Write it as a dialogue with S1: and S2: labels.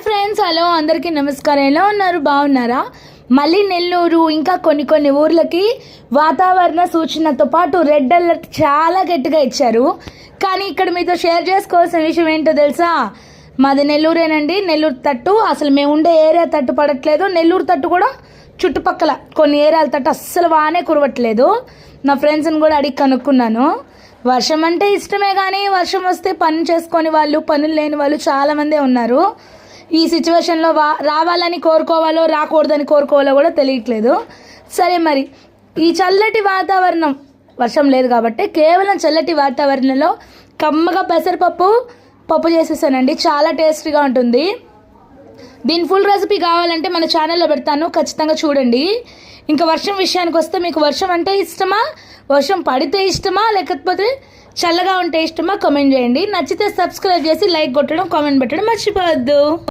S1: Hi friends, hello అందరికీ నమస్కారం. ఎలా ఉన్నారు? బాగున్నారా? మళ్ళీ నెల్లూరు ఇంకా కొన్ని ఊర్లకి వాతావరణ సూచనతో పాటు రెడ్ అలర్ట్ చాలా గట్టిగా ఇచ్చారు. కానీ ఇక్కడ మీతో షేర్ చేసుకోవాల్సిన విషయం ఏంటో తెలుసా? మాది నెల్లూరేనండి. నెల్లూరు తట్టు అసలు మేము ఉండే ఏరియా తట్టు పడట్లేదు. నెల్లూరు తట్టు కూడా చుట్టుపక్కల కొన్ని ఏరియాల తట్టు అస్సలు వానే కురవట్లేదు. నా ఫ్రెండ్స్ని కూడా అడిగి కనుక్కున్నాను. వర్షం అంటే ఇష్టమే, కానీ వర్షం వస్తే పని చేసుకొని వాళ్ళు, పనులు లేని వాళ్ళు చాలామందే ఉన్నారు. ఈ సిచ్యువేషన్లో రావాలని కోరుకోవాలో రాకూడదని కోరుకోవాలో కూడా తెలియట్లేదు. సరే, మరి ఈ చల్లటి వాతావరణం, వర్షం లేదు కాబట్టి కేవలం చల్లటి వాతావరణంలో కమ్మగా పప్పు చేసేసానండి. చాలా టేస్టీగా ఉంటుంది. దీని ఫుల్ రెసిపీ కావాలంటే మన ఛానల్లో పెడతాను, ఖచ్చితంగా చూడండి. ఇంకా వర్షం విషయానికి వస్తే, మీకు వర్షం అంటే ఇష్టమా, వర్షం పడితే ఇష్టమా, లేకపోతే చల్లగా ఉంటే ఇష్టమా? కామెంట్ చేయండి. నచ్చితే సబ్స్క్రైబ్ చేసి లైక్ కొట్టడం, కామెంట్ పెట్టడం మర్చిపోవద్దు.